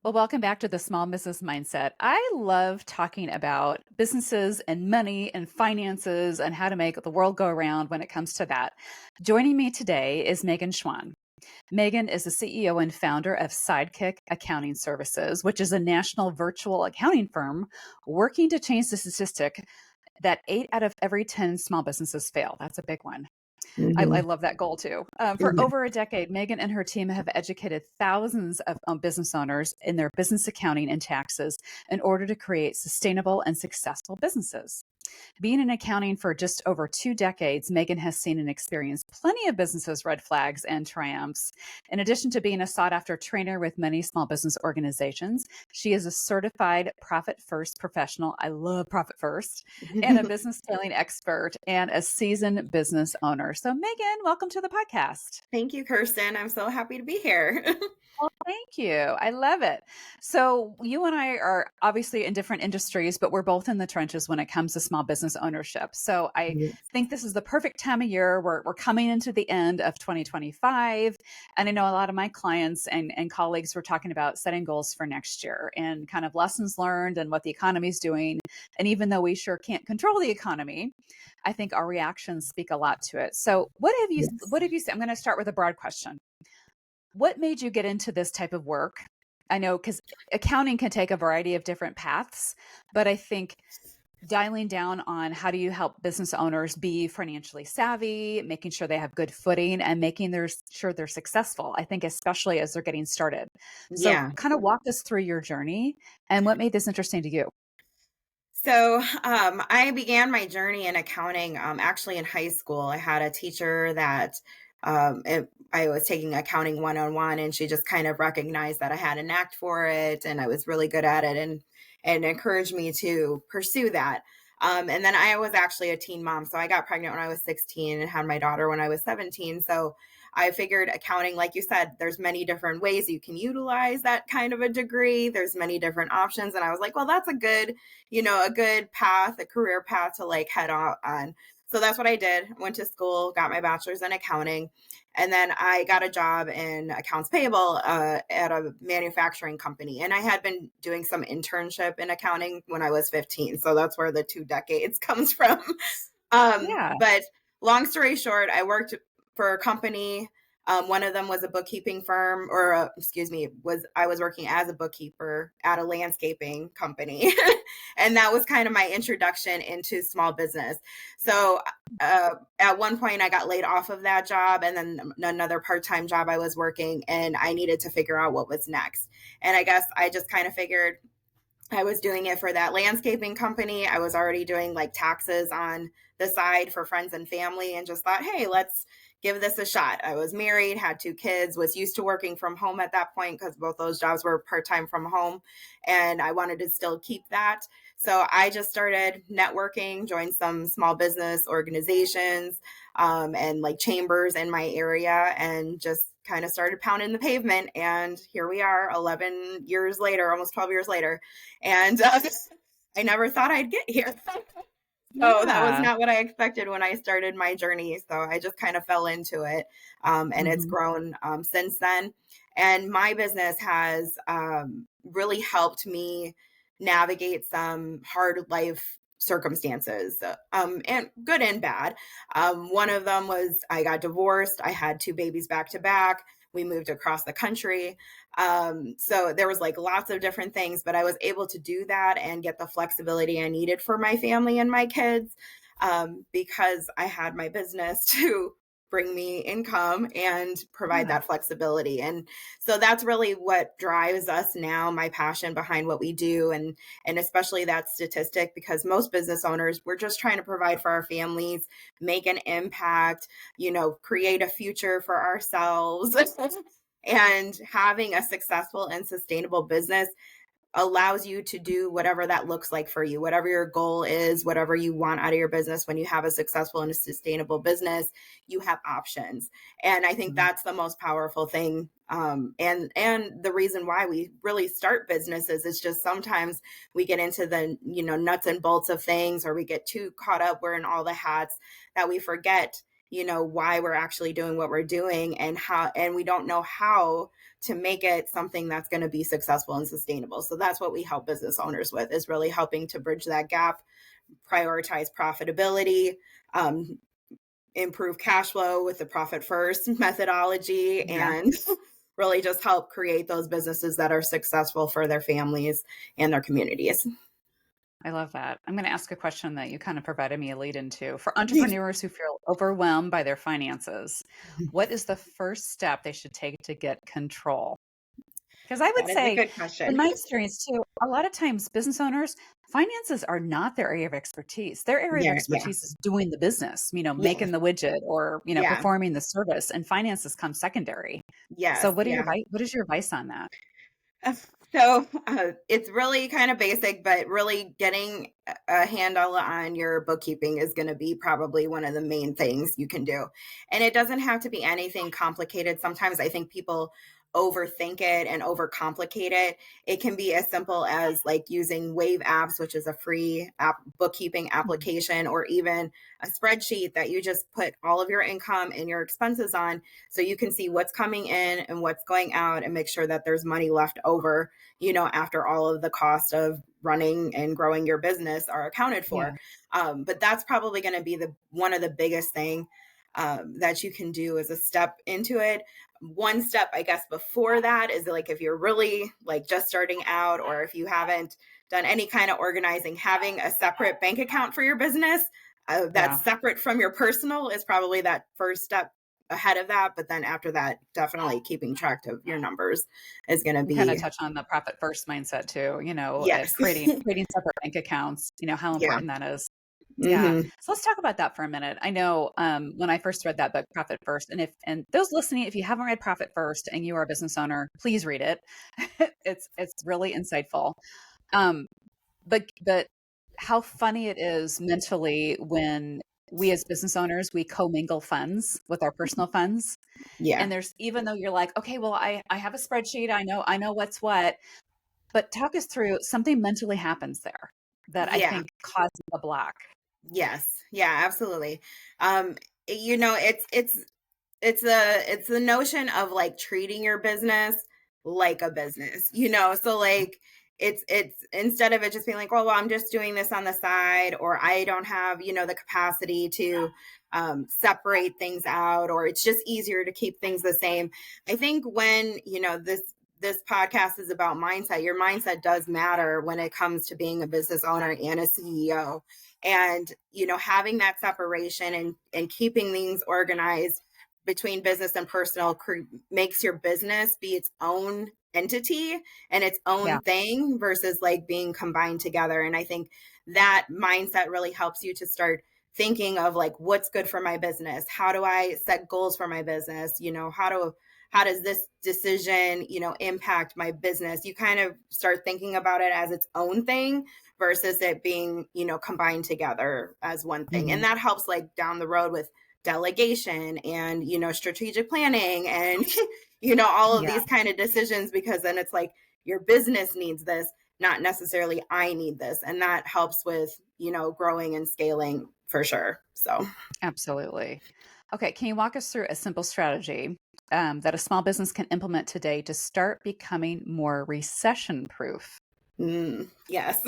Well, welcome back to the Small Business Mindset. I love talking about businesses and money and finances and how to make the world go around when it comes to that. Joining me today is Megan Schwan. Megan is the CEO and founder of Sidekick Accounting Services, which is a national virtual accounting firm working to change the statistic that 8 out of every 10 small businesses fail. That's a big one. I Mhm. love that goal too. For Yeah. over a decade, Megan and her team have educated thousands of business owners in their business accounting and taxes in order to create sustainable and successful businesses. Being in accounting for just over 2 decades, Megan has seen and experienced plenty of businesses' red flags and triumphs. In addition to being a sought after trainer with many small business organizations, she is a certified Profit First professional. I love Profit First, and a business scaling expert and a seasoned business owner. So, Megan, welcome to the podcast. Thank you, Kirsten. I'm so happy to be here. Well, thank you. I love it. So, you and I are obviously in different industries, but we're both in the trenches when it comes to small business ownership. So, I Yes. think this is the perfect time of year. We're coming into the end of 2025. And I know a lot of my clients and colleagues were talking about setting goals for next year and kind of lessons learned and what the economy is doing. And even though we sure can't control the economy, I think our reactions speak a lot to it. So, Yes. what have you seen? I'm going to start with a broad question. What made you get into this type of work? I know because accounting can take a variety of different paths, but I think dialing down on how do you help business owners be financially savvy, making sure they have good footing and making sure they're successful. I think especially as they're getting started. So Yeah. kind of walk us through your journey and what made this interesting to you. I began my journey in accounting actually in high school. I had a teacher that I was taking accounting 101, and she just kind of recognized that I had a knack for it and I was really good at it, and encouraged me to pursue that. And then I was actually a teen mom. So I got pregnant when I was 16 and had my daughter when I was 17. So I figured accounting, like you said, there's many different ways you can utilize that kind of a degree. There's many different options. And I was like, well, that's a good path, a career path to like head on. So that's what I did. Went to school, got my bachelor's in accounting, and then I got a job in accounts payable at a manufacturing company. And I had been doing some internship in accounting when I was 15. So that's where the 2 decades comes from. Yeah. But long story short, I worked for a company. One of them was a bookkeeping firm, or excuse me, was I was working as a bookkeeper at a landscaping company, and that was kind of my introduction into small business. So at one point, I got laid off of that job, and then another part-time job I was working, and I needed to figure out what was next. And I guess I just kind of figured I was doing it for that landscaping company. I was already doing like taxes on the side for friends and family, and just thought, hey, let's give this a shot. I was married, had 2 kids, was used to working from home at that point because both those jobs were part time from home. And I wanted to still keep that. So I just started networking, joined some small business organizations and like chambers in my area, and just kind of started pounding the pavement. And here we are 11 years later, almost 12 years later. And I never thought I'd get here. So that was Yeah. not what I expected when I started my journey. So I just kind of fell into it. And it's Mhm. grown since then. And my business has really helped me navigate some hard life circumstances, and good and bad. One of them was I got divorced. I had 2 babies back to back. We moved across the country. So there was like lots of different things, but I was able to do that and get the flexibility I needed for my family and my kids, because I had my business to bring me income and provide Yeah. that flexibility. And so that's really what drives us now, my passion behind what we do, and especially that statistic, because most business owners, we're just trying to provide for our families, make an impact, create a future for ourselves. And having a successful and sustainable business allows you to do whatever that looks like for you, whatever your goal is, whatever you want out of your business. When you have a successful and a sustainable business, you have options. And I think Mhm. that's the most powerful thing. And the reason why we really start businesses is just sometimes we get into the nuts and bolts of things, or we get too caught up wearing all the hats that we forget. why we're actually doing what we're doing, and we don't know how to make it something that's going to be successful and sustainable. So that's what we help business owners with, is really helping to bridge that gap, prioritize profitability, improve cash flow with the profit first methodology, Yeah. and really just help create those businesses that are successful for their families and their communities. I love that. I'm going to ask a question that you kind of provided me a lead into. For entrepreneurs who feel overwhelmed by their finances, what is the first step they should take to get control? Because I would That is a say, good in question. my experience too, a lot of times business owners, finances are not their area of expertise. Their area of Yeah, yeah, expertise is doing the business, yeah, making the widget or, yeah, performing the service, and finances come secondary. So yes, yeah. what is your advice on that? It's really kind of basic, but really getting a handle on your bookkeeping is going to be probably one of the main things you can do. And it doesn't have to be anything complicated. Sometimes I think people overthink it and overcomplicate it. It can be as simple as like using Wave Apps, which is a free bookkeeping Mhm. application, or even a spreadsheet that you just put all of your income and your expenses on, so you can see what's coming in and what's going out, and make sure that there's money left over, after all of the cost of running and growing your business are accounted Yeah. for. But that's probably going to be the one of the biggest thing that you can do as a step into it. One step, I guess, before that is like, if you're really like just starting out, or if you haven't done any kind of organizing, having a separate bank account for your business Yeah. that's separate from your personal is probably that first step ahead of that. But then after that, definitely keeping track of your numbers is going to You kind of be, touch on the profit first mindset too, yes. creating separate bank accounts, how Yeah. important that is. Yeah. Hmm. So let's talk about that for a minute. I know when I first read that book, Profit First, and those listening, if you haven't read Profit First and you are a business owner, please read it. It's really insightful. Um, but how funny it is mentally when we as business owners, we commingle funds with our personal funds. Yeah. And there's, even though you're like, okay, well, I have a spreadsheet, I know what's what, but talk us through something mentally happens there that I Yeah. think causes a block. Yes. Yeah, absolutely. Um, it's the notion of like treating your business like a business, so like it's instead of it just being like, oh, well, I'm just doing this on the side, or I don't have, the capacity to separate things out, or it's just easier to keep things the same. I think when, this podcast is about mindset, your mindset does matter when it comes to being a business owner and a CEO. And, having that separation and keeping things organized between business and personal makes your business be its own entity and its Yeah. own thing, versus like being combined together. And I think that mindset really helps you to start thinking of like, what's good for my business? How do I set goals for my business? How does this decision, impact my business? You kind of start thinking about it as its own thing versus it being, combined together as one thing. And Mhm. that helps like down the road with delegation and, strategic planning and, all of Yeah, these kind of decisions, because then it's like your business needs this, not necessarily I need this. And that helps with, growing and scaling for sure. So, absolutely. Okay, can you walk us through a simple strategy that a small business can implement today to start becoming more recession proof? yes.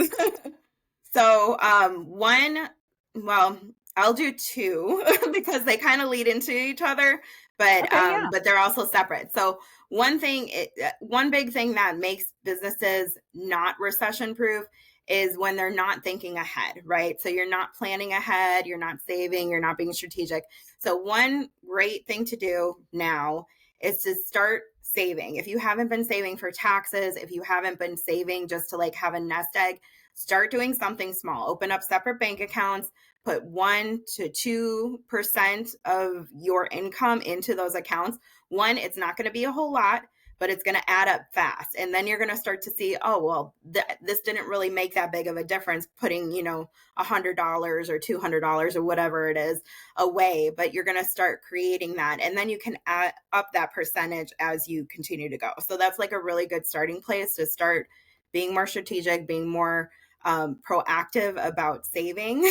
One, well, I'll do two because they kind of lead into each other, Okay, yeah. but they're also separate. So one big thing that makes businesses not recession proof is when they're not thinking ahead, right? So you're not planning ahead, you're not saving, you're not being strategic. So one great thing to do now is to start saving. If you haven't been saving for taxes, if you haven't been saving just to like have a nest egg, start doing something small. Open up separate bank accounts, put 1 to 2% of your income into those accounts. One, it's not going to be a whole lot, but it's going to add up fast. And then you're going to start to see, oh, well, this didn't really make that big of a difference putting, $100 or $200 or whatever it is away, but you're going to start creating that. And then you can add up that percentage as you continue to go. So that's like a really good starting place to start being more strategic, being more proactive about saving.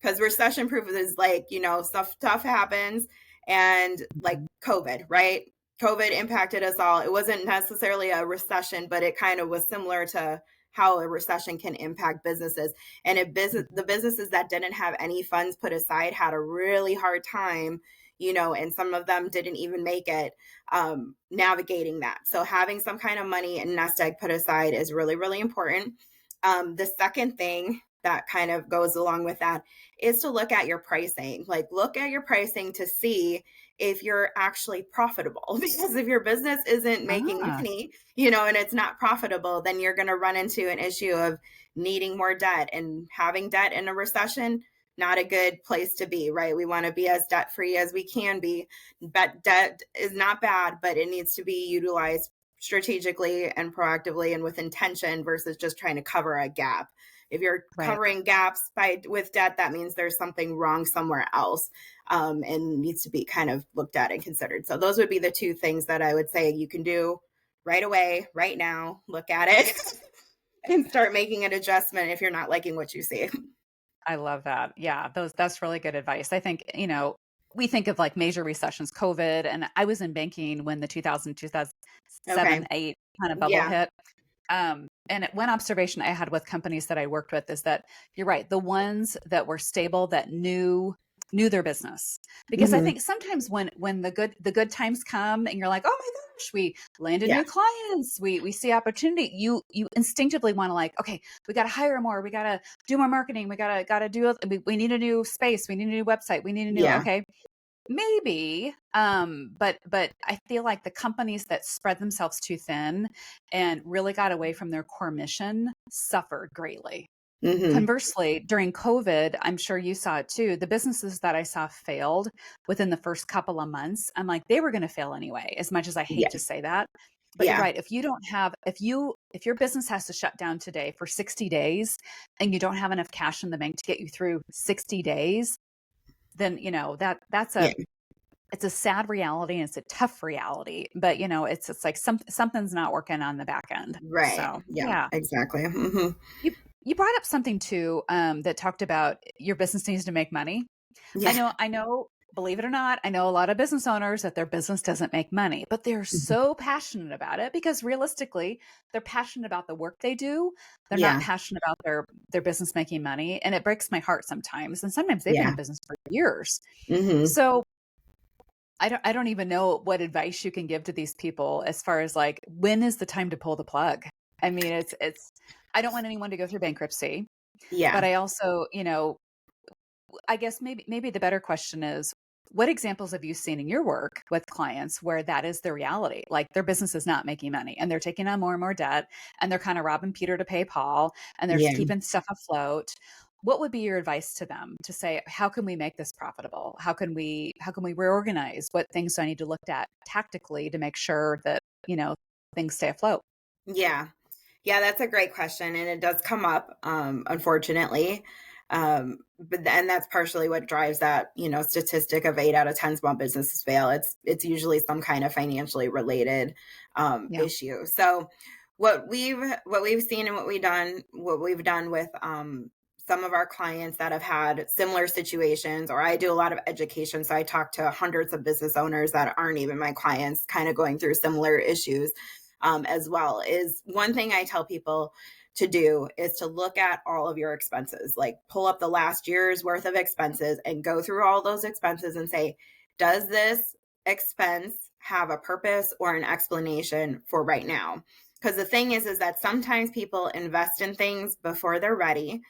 because recession proof is like, stuff happens, and like COVID, right? COVID impacted us all. It wasn't necessarily a recession, but it kind of was similar to how a recession can impact businesses. And the businesses that didn't have any funds put aside had a really hard time, and some of them didn't even make it, navigating that. So having some kind of money and nest egg put aside is really, really important. The second thing that kind of goes along with that is to look at your pricing. Like, look at your pricing to see if you're actually profitable. Because if your business isn't making money, and it's not profitable, then you're going to run into an issue of needing more debt, and having debt in a recession, not a good place to be, right? We want to be as debt free as we can be. But debt is not bad, but it needs to be utilized strategically and proactively and with intention versus just trying to cover a gap. If you're covering gaps with debt, that means there's something wrong somewhere else, and needs to be kind of looked at and considered. So those would be the two things that I would say you can do right away, right now. Look at it and start making an adjustment if you're not liking what you see. I love that. Yeah, that's really good advice. I think, we think of like major recessions, COVID, and I was in banking when the 2007, 8 kind of bubble hit. And one observation I had with companies that I worked with is that you're right. The ones that were stable, that knew their business, because I think sometimes when the good times come and you're like, oh my gosh, we landed new clients, we see opportunity, you instinctively want to like, okay, we got to hire more, we got to do more marketing, we got to do, we need a new space, we need a new website, we need a new, okay. Maybe, but I feel like the companies that spread themselves too thin and really got away from their core mission suffered greatly. Conversely, during COVID, I'm sure you saw it too. The businesses that I saw failed within the first couple of months. I'm like, they were going to fail anyway, as much as I hate to say that. But you're right. If you don't have, if your business has to shut down today for 60 days and you don't have enough cash in the bank to get you through 60 days, then, that's it's a sad reality and it's a tough reality, but it's like something's not working on the back end. Right. So, yeah, exactly. You brought up something too, that talked about your business needs to make money. Yeah. I know, believe it or not, I know a lot of business owners that their business doesn't make money, but they're so passionate about it because realistically, they're passionate about the work they do. They're not passionate about their business making money. And it breaks my heart sometimes. And sometimes they've been in business for years. So I don't even know what advice you can give to these people as far as like, when is the time to pull the plug? I mean, it's, I don't want anyone to go through bankruptcy. But I also, I guess maybe the better question is, what examples have you seen in your work with clients where that is the reality? Like their business is not making money and they're taking on more and more debt and they're kind of robbing Peter to pay Paul and they're keeping stuff afloat. What would be your advice to them to say, how can we make this profitable? How can we reorganize? What things do I need to look at tactically to make sure that, things stay afloat? Yeah, that's a great question. And it does come up, unfortunately. And that's partially what drives that, statistic of 8 out of 10 small businesses fail. It's usually some kind of financially related, issue. So what we've seen and what we've done with, some of our clients that have had similar situations, or I do a lot of education. So I talk to hundreds of business owners that aren't even my clients, kind of going through similar issues, as well, is one thing I tell people to do is to look at all of your expenses, like pull up the last year's worth of expenses and go through all those expenses and say, does this expense have a purpose or an explanation for right now? Because the thing is that sometimes people invest in things before they're ready.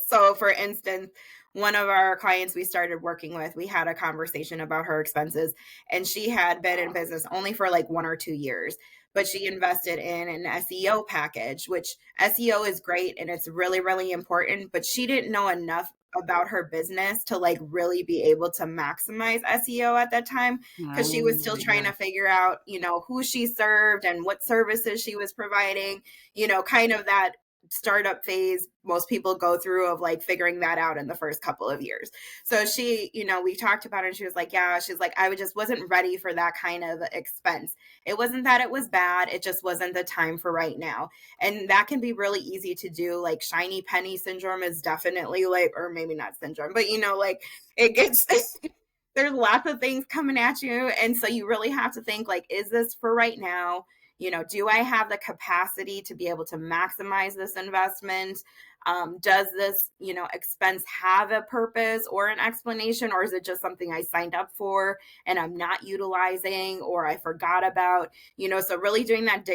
So for instance, one of our clients we started working with, we had a conversation about her expenses, and she had been in business only for like 1 or 2 years, but she invested in an SEO package, which SEO is great and it's really, really important, but she didn't know enough about her business to like really be able to maximize SEO at that time, because she was still trying to figure out, who she served and what services she was providing, kind of that startup phase most people go through of like figuring that out in the first couple of years. So she, we talked about it and she was like, yeah, she's like, I just wasn't ready for that kind of expense. It wasn't that it was bad. It just wasn't the time for right now. And that can be really easy to do. Like shiny penny syndrome is definitely like, or maybe not syndrome, but like it gets, there's lots of things coming at you. And so you really have to think like, is this for right now? Do I have the capacity to be able to maximize this investment? Does this, expense have a purpose or an explanation, or is it just something I signed up for and I'm not utilizing or I forgot about? So really doing that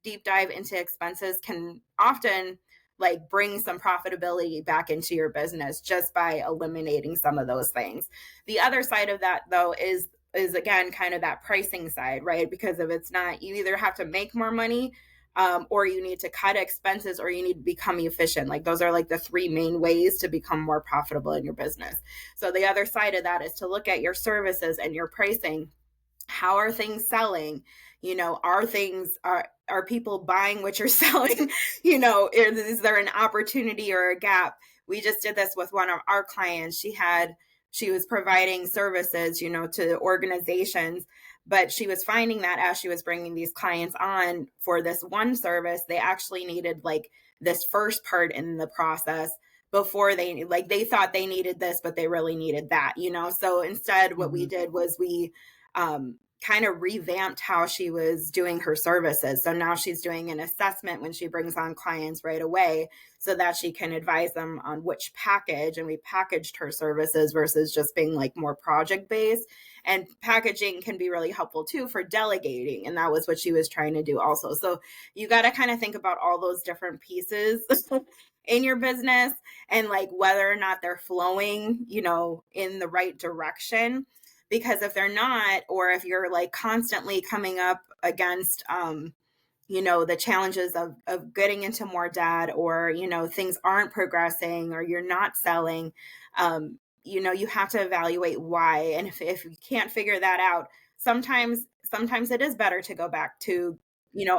deep dive into expenses can often like bring some profitability back into your business just by eliminating some of those things. The other side of that though is again kind of that pricing side, right? Because if it's not, you either have to make more money or you need to cut expenses or you need to become efficient. Like those are like the three main ways to become more profitable in your business. So the other side of that is to look at your services and your pricing. How are things selling? Are people buying what you're selling? Is there an opportunity or a gap? We just did this with one of our clients. She was providing services, to organizations, but she was finding that as she was bringing these clients on for this one service, they actually needed like this first part in the process before they thought they needed this, but they really needed that, So instead, what we did was we kind of revamped how she was doing her services. So now she's doing an assessment when she brings on clients right away so that she can advise them on which package. And we packaged her services versus just being like more project based. And packaging can be really helpful too for delegating. And that was what she was trying to do also. So you got to kind of think about all those different pieces in your business and like whether or not they're flowing, in the right direction. Because if they're not, or if you're like constantly coming up against, the challenges of getting into more debt or, things aren't progressing or you're not selling, you have to evaluate why. And if you can't figure that out, sometimes it is better to go back to,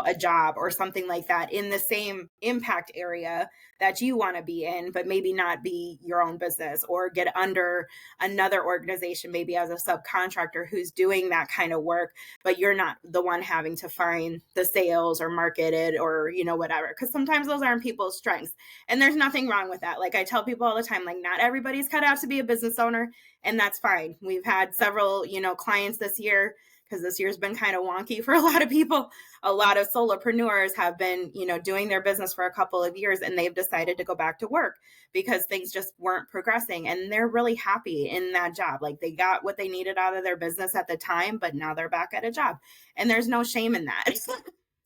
a job or something like that in the same impact area that you want to be in, but maybe not be your own business or get under another organization, maybe as a subcontractor who's doing that kind of work, but you're not the one having to find the sales or market it or, whatever. Because sometimes those aren't people's strengths. And there's nothing wrong with that. Like I tell people all the time, like not everybody's cut out to be a business owner, and that's fine. We've had several, clients this year, because this year's been kind of wonky for a lot of people. A lot of solopreneurs have been, doing their business for a couple of years and they've decided to go back to work because things just weren't progressing. And they're really happy in that job. Like they got what they needed out of their business at the time, but now they're back at a job. And there's no shame in that.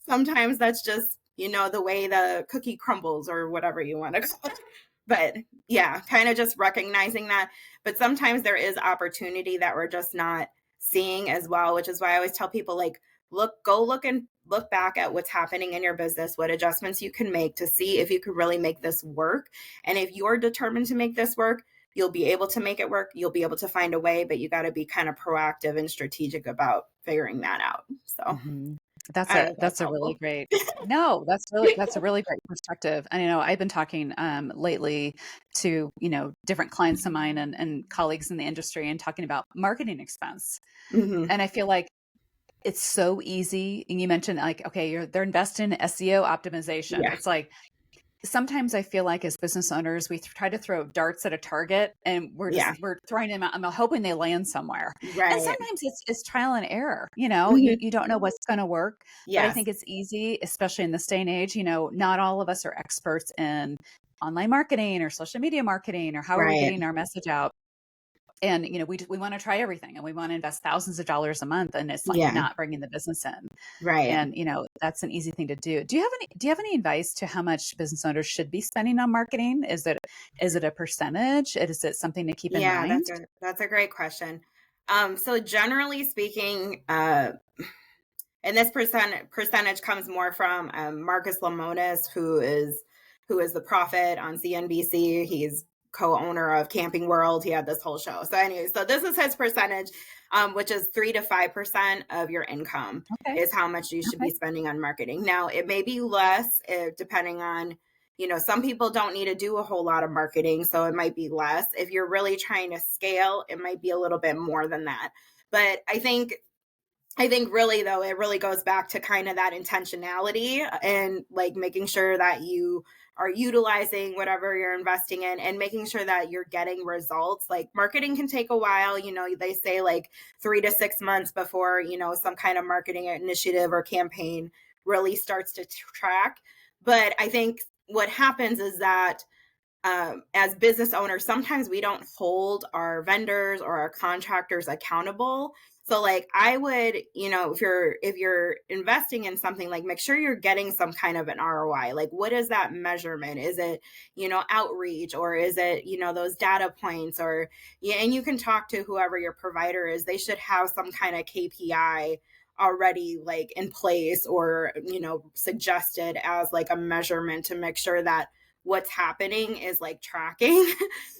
Sometimes that's just, the way the cookie crumbles or whatever you want to call it. But yeah, kind of just recognizing that. But sometimes there is opportunity that we're just not seeing as well, which is why I always tell people like, go look back at what's happening in your business, what adjustments you can make to see if you can really make this work. And if you're determined to make this work, you'll be able to make it work. You'll be able to find a way, but you got to be kind of proactive and strategic about figuring that out. So that's a really great, no, that's a really great perspective. And, I've been talking lately to, different clients of mine and colleagues in the industry and talking about marketing expense. Mm-hmm. And I feel like it's so easy. And you mentioned like, okay, they're investing in SEO optimization. Yeah. It's like, sometimes I feel like as business owners, we try to throw darts at a target and we're throwing them out. I'm hoping they land somewhere. Right. And sometimes it's trial and error, Mm-hmm. you don't know what's going to work, Yes. but I think it's easy, especially in this day and age, not all of us are experts in online marketing or social media marketing or how are we getting our message out. And, we want to try everything and we want to invest thousands of dollars a month and it's like not bringing the business in. Right. And, that's an easy thing to do. Do you have any advice to how much business owners should be spending on marketing? Is it a percentage? Is it something to keep in mind? That's a great question. So generally speaking, and this percentage comes more from Marcus Lemonis, who is the prophet on CNBC. He's co-owner of Camping World. He had this whole show. So anyway, so this is his percentage, which is 3 to 5% of your income is how much you should be spending on marketing. Now it may be less depending on, some people don't need to do a whole lot of marketing, so it might be less. If you're really trying to scale, it might be a little bit more than that. But I think really, though, it really goes back to kind of that intentionality and like making sure that you are utilizing whatever you're investing in and making sure that you're getting results. Like marketing can take a while, they say like 3 to 6 months before, some kind of marketing initiative or campaign really starts to track. But I think what happens is that as business owners, sometimes we don't hold our vendors or our contractors accountable. So like I would, if you're investing in something, like make sure you're getting some kind of an ROI. Like what is that measurement? Is it, outreach, or is it, those data points, or and you can talk to whoever your provider is. They should have some kind of KPI already like in place, or, suggested as like a measurement to make sure that what's happening is like tracking,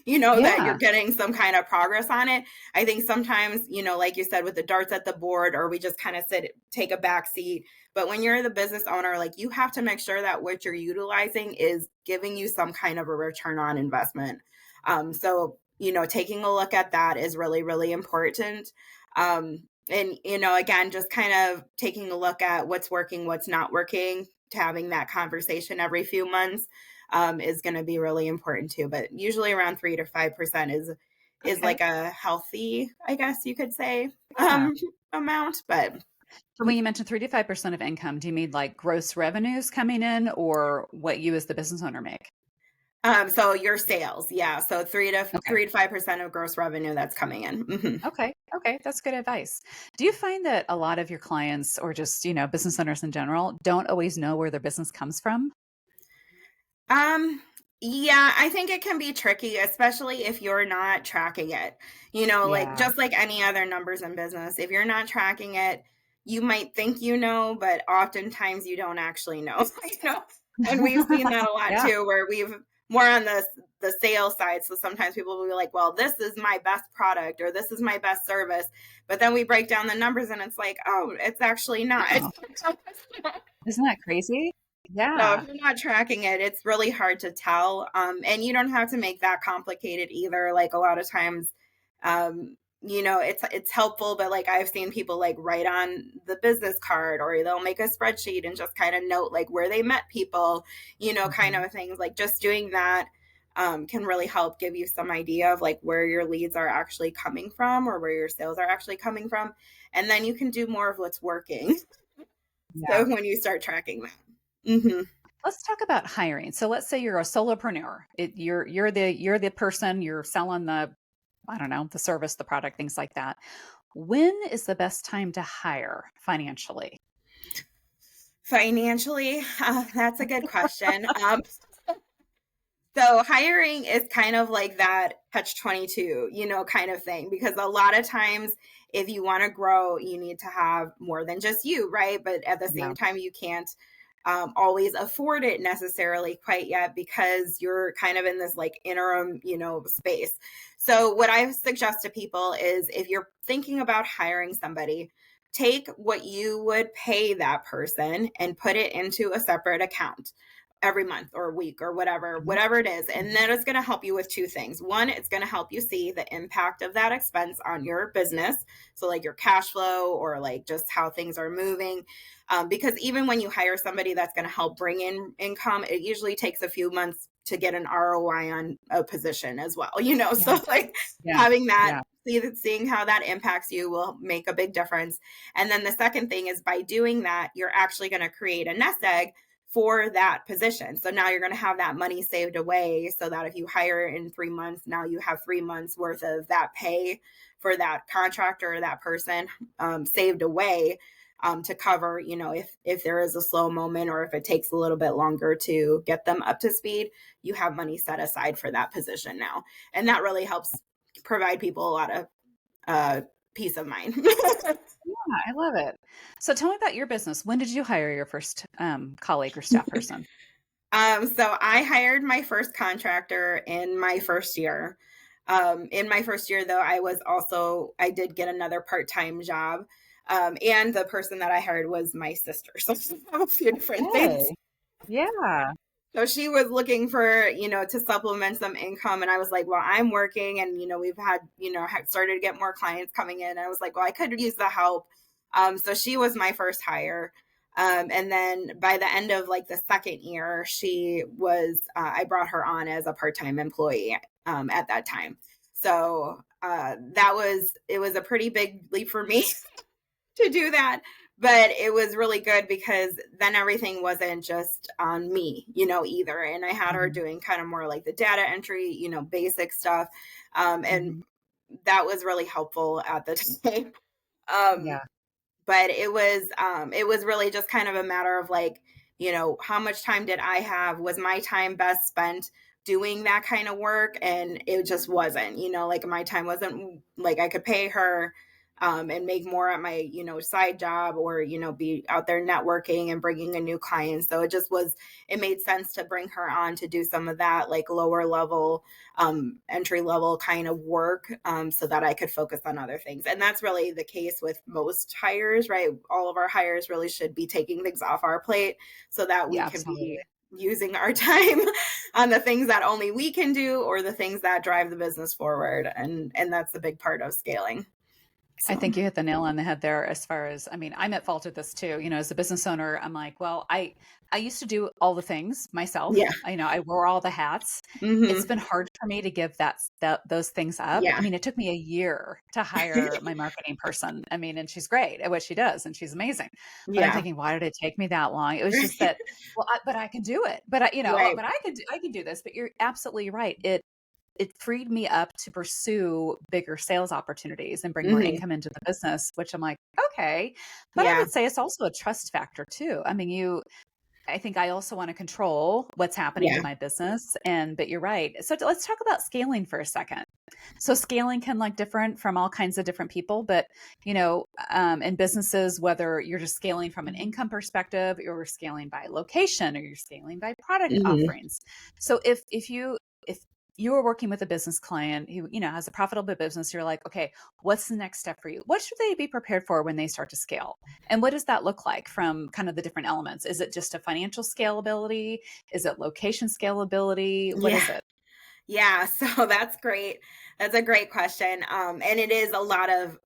that you're getting some kind of progress on it. I think sometimes, like you said, with the darts at the board, or we just kind of take a back seat. But when you're the business owner, like you have to make sure that what you're utilizing is giving you some kind of a return on investment. So, taking a look at that is really, really important. And, again, just kind of taking a look at what's working, what's not working, having that conversation every few months is going to be really important too. But usually around 3 to 5% is like a healthy, I guess you could say, amount. But so when you mentioned 3 to 5% of income, do you mean like gross revenues coming in, or what you as the business owner make? So your sales, yeah. So 3 to 5% of gross revenue that's coming in. Mm-hmm. Okay, that's good advice. Do you find that a lot of your clients, or just business owners in general, don't always know where their business comes from? Yeah, I think it can be tricky, especially if you're not tracking it. Like just like any other numbers in business, if you're not tracking it, you might think but oftentimes you don't actually know. And we've seen that a lot too, where we've more on the sales side. So sometimes people will be like, well, this is my best product, or this is my best service. But then we break down the numbers and it's like, oh, it's actually not. Isn't that crazy? Yeah. So if you're not tracking it, it's really hard to tell. And you don't have to make that complicated either. Like a lot of times, it's helpful, but like I've seen people like write on the business card, or they'll make a spreadsheet and just kind of note like where they met people, kind of things. Like just doing that can really help give you some idea of like where your leads are actually coming from, or where your sales are actually coming from. And then you can do more of what's working. So when you start tracking that. Mm-hmm. Let's talk about hiring. So let's say you're a solopreneur. You're the person, you're selling the service, the product, things like that. When is the best time to hire financially? Financially, that's a good question. So hiring is kind of like that catch-22, kind of thing, because a lot of times if you want to grow, you need to have more than just you, right? But at the same time, you can't always afford it necessarily quite yet, because you're kind of in this like interim, space. So what I suggest to people is, if you're thinking about hiring somebody, take what you would pay that person and put it into a separate account every month or week or whatever it is. And that is going to help you with two things. One, it's going to help you see the impact of that expense on your business. So like your cash flow, or like just how things are moving. Because even when you hire somebody that's going to help bring in income, it usually takes a few months to get an ROI on a position as well, so like having that, seeing how that impacts you will make a big difference. And then the second thing is, by doing that, you're actually going to create a nest egg for that position. So now you're going to have that money saved away, so that if you hire in 3 months, now you have 3 months worth of that pay for that contractor or that person saved away to cover, if there is a slow moment, or if it takes a little bit longer to get them up to speed, you have money set aside for that position now. And that really helps provide people a lot of peace of mind. I love it. So tell me about your business. When did you hire your first colleague or staff person? So I hired my first contractor in my first year. In my first year, though, I did get another part-time job. And the person that I hired was my sister. So a few different things. Yeah. So she was looking for, to supplement some income. And I was like, well, I'm working and, we've had, had started to get more clients coming in. I was like, well, I could use the help. So she was my first hire. And then by the end of like the second year, she was, I brought her on as a part-time employee at that time. So it was a pretty big leap for me to do that. But it was really good because then everything wasn't just on me, either. And I had her Mhm. doing kind of more like the data entry, basic stuff. And Mhm. that was really helpful at the time. Um, Yeah. but it was really just kind of a matter of like, how much time did I have? Was my time best spent doing that kind of work? And it just wasn't, like my time wasn't like I could pay her and make more at my, side job or, be out there networking and bringing in new clients. So it made sense to bring her on to do some of that like lower level, entry level kind of work so that I could focus on other things. And that's really the case with most hires, right? All of our hires really should be taking things off our plate so that we Yeah, can absolutely. be using our time on the things that only we can do or the things that drive the business forward. And that's a big part of scaling. I So think you hit the nail on the head there as far as, I mean, I'm at fault at this too. As a business owner, I'm like, well, I used to do all the things myself. yeah. I wore all the hats. It's Hmm. been hard for me to give those things up. I Yeah. mean, it took me a year to hire my marketing person. I mean, and she's great at what she does and she's amazing. But I'm Yeah. thinking, why did it take me that long? It was just that, well, but I can do it. But Right. but I can do this. But you're absolutely right. It freed me up to pursue bigger sales opportunities and bring more Hmm. income into the business, which I'm like, okay. But I Yeah. would say it's also a trust factor too. I mean, I think I also want to control what's happening to Yeah. my business. But you're right. So let's talk about scaling for a second. So scaling can look different from all kinds of different people, but in businesses, whether you're just scaling from an income perspective, or you're scaling by location, or you're scaling by product Hmm. offerings. So if you are working with a business client who has a profitable business, you're like, okay, what's the next step for you? What should they be prepared for when they start to scale? And what does that look like from kind of the different elements? Is it just a financial scalability? Is it location scalability? What Yeah. is it? Yeah, so that's great. That's a great question. And it is a lot of,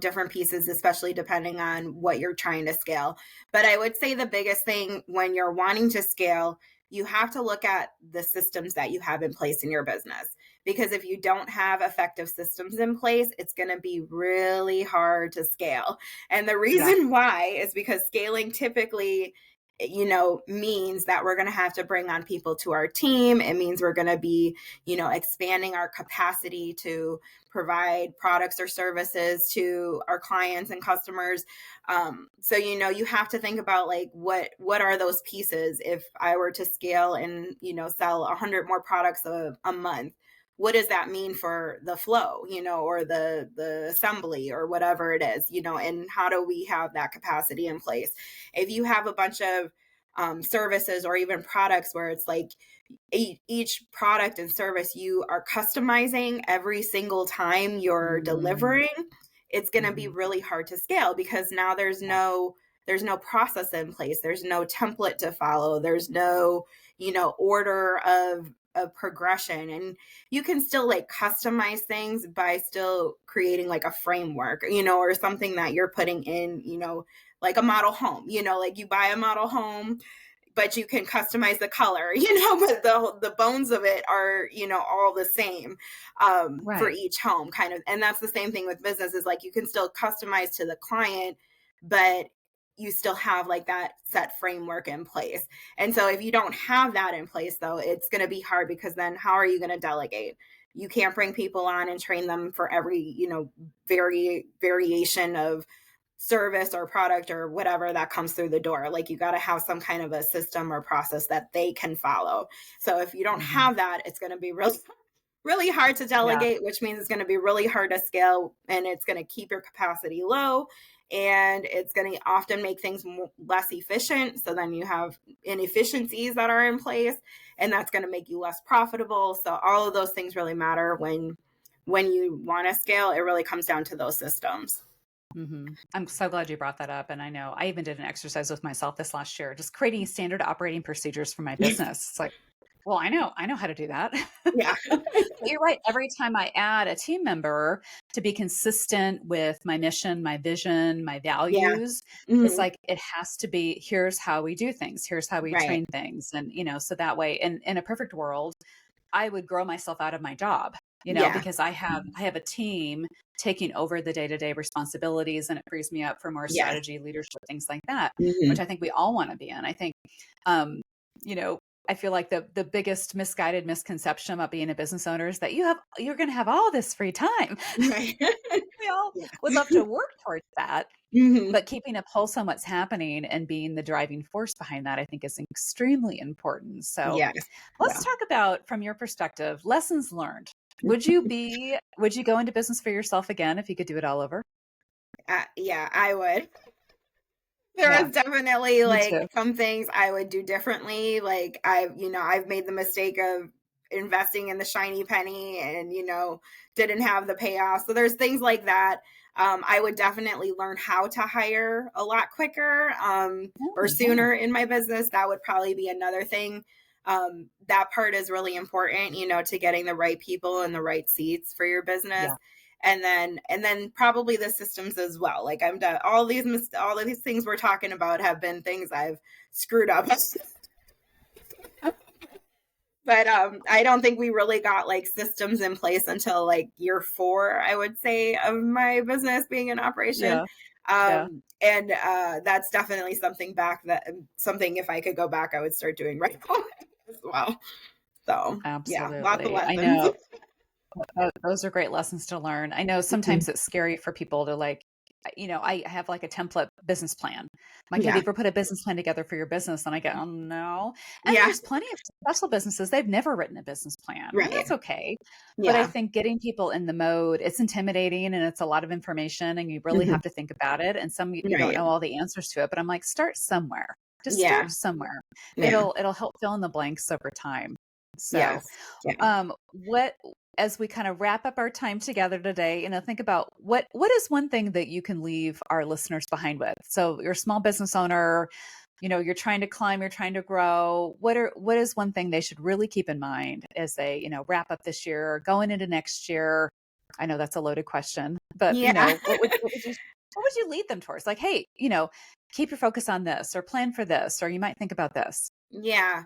different pieces, especially depending on what you're trying to scale. But I would say the biggest thing when you're wanting to scale, you have to look at the systems that you have in place in your business. Because if you don't have effective systems in place, it's going to be really hard to scale. And the Yeah. reason why is because scaling typically means that we're going to have to bring on people to our team. It means we're going to be expanding our capacity to provide products or services to our clients and customers. So you have to think about like what are those pieces if I were to scale and sell 100 more products a month. What does that mean for the flow, or the assembly or whatever it is, and how do we have that capacity in place? If you have a bunch of services or even products where it's like each product and service you are customizing every single time you're Mm-hmm. delivering, it's going to be really hard to scale because now Yeah. there's no process in place, there's no template to follow, there's no order of progression. And you can still like customize things by still creating like a framework, or something that you're putting in, like a model home, like you buy a model home, but you can customize the color, but the bones of it are, all the same for Right. each home kind of. And that's the same thing with business, is like you can still customize to the client, but you still have like that set framework in place. And so if you don't have that in place though, it's going to be hard because then how are you going to delegate? You can't bring people on and train them for every, variation of service or product or whatever that comes through the door. Like you got to have some kind of a system or process that they can follow. So if you don't Hmm. have that, it's going to be really really hard to Yeah. delegate, which means it's going to be really hard to scale, and it's going to keep your capacity low, and it's going to often make things less efficient. So then you have inefficiencies that are in place, and that's going to make you less profitable. So all of those things really matter when you want to scale. It really comes down to those systems. I'm so glad you brought that up. And I know I even did an exercise with myself this last year, just creating standard operating procedures for my business. It's like, well, I know how to do that. Yeah. But you're right. Every time I add a team member to be consistent with my mission, my vision, my Yeah. values, it's Hmm. like it has to be, here's how we do things, here's how we Right. train things. And, so that way, in a perfect world, I would grow myself out of my job, Yeah. because I have a team taking over the day-to-day responsibilities, and it frees me up for more Yes. strategy, leadership, things like that, which Hmm. I think we all want to be in. I think, um, you know, I feel like the biggest misguided misconception about being a business owner is that you're going to have all this free time. Right. We all Yeah. would love to work towards that, Hmm. but keeping a pulse on what's happening and being the driving force behind that, I think, is extremely important. So Yes. let's Yeah. talk about, from your perspective, lessons learned. Would you go into business for yourself again if you could do it all over? Yeah, I would. There Yeah, is definitely me like too. some things I would do differently. Like I've made the mistake of investing in the shiny penny and, didn't have the payoff. So there's things like that. I would definitely learn how to hire a lot quicker, or Oh, yeah. sooner in my business. That would probably be another thing. That part is really important, to getting the right people in the right seats for your business. Yeah. And then probably the systems as well. Like I'm done. All of these things we're talking about have been things I've screwed up. But I don't think we really got like systems in place until like year 4, I would say, of my business being in operation. Yeah. Yeah. And that's definitely something if I could go back, I would start doing right away as well. So yeah, lots of Absolutely. I lessons. know. Those are great lessons to learn. I know Mhm. sometimes it's scary for people to like, I have like a template business plan. I'm like, have you Yeah. ever put a business plan together for your business? And I go, oh no. And Yeah. there's plenty of successful businesses, they've never written a business plan, and Right. that's okay. But I Yeah. think getting people in the mode, it's intimidating and it's a lot of information and you really Hmm. have to think about it. And you don't Right. know all the answers to it, but I'm like, start somewhere. Just Yeah. start somewhere. Yeah. It'll help fill in the blanks over time. So, Yes. Yeah. what as we kind of wrap up our time together today, think about what is one thing that you can leave our listeners behind with. So you're a small business owner, you're trying to climb, you're trying to grow. What is one thing they should really keep in mind as they, wrap up this year or going into next year? I know that's a loaded question, but Yeah. what would you lead them towards? Like, hey, keep your focus on this or plan for this, or you might think about this. Yeah.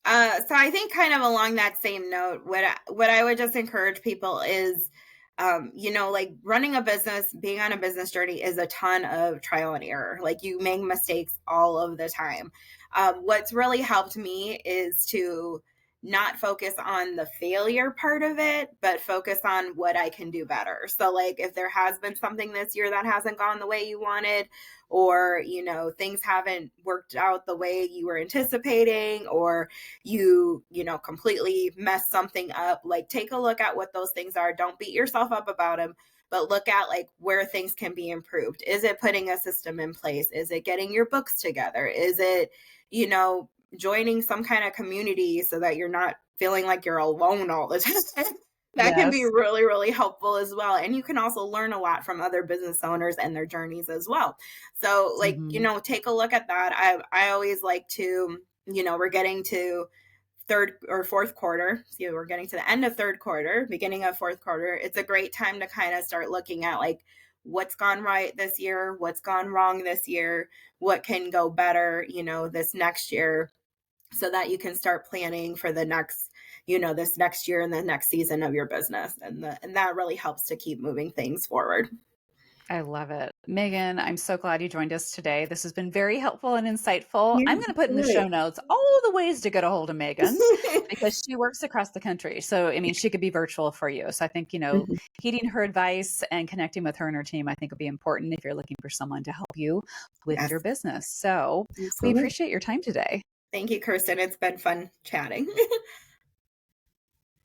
So I think kind of along that same note, what I would just encourage people is, like running a business, being on a business journey is a ton of trial and error. Like you make mistakes all of the time. What's really helped me is to not focus on the failure part of it, but focus on what I can do better. So like if there has been something this year that hasn't gone the way you wanted, or, things haven't worked out the way you were anticipating, or completely mess something up, like take a look at what those things are. Don't beat yourself up about them, but look at like where things can be improved. Is it putting a system in place? Is it getting your books together? Is it, joining some kind of community so that you're not feeling like you're alone all the time? That can be Yes. really, really helpful as well. And you can also learn a lot from other business owners and their journeys as well. So like, Hmm. take a look at that. I always like to, we're getting to third or fourth quarter. So we're getting to the end of third quarter, beginning of fourth quarter. It's a great time to kind of start looking at like what's gone right this year, what's gone wrong this year, what can go better, this next year, so that you can start planning for the next, this next year and the next season of your business. And that really helps to keep moving things forward. I love it. Megan, I'm so glad you joined us today. This has been very helpful and insightful. Yeah, I'm going to put in the right. show notes all the ways to get a hold of Megan because she works across the country. So, I mean, she could be virtual for you. So I think, Mhm. heeding her advice and connecting with her and her team, I think would be important if you're looking for someone to help you with Yes, your business. So we absolutely. appreciate your time today. Thank you, Kirsten. It's been fun chatting.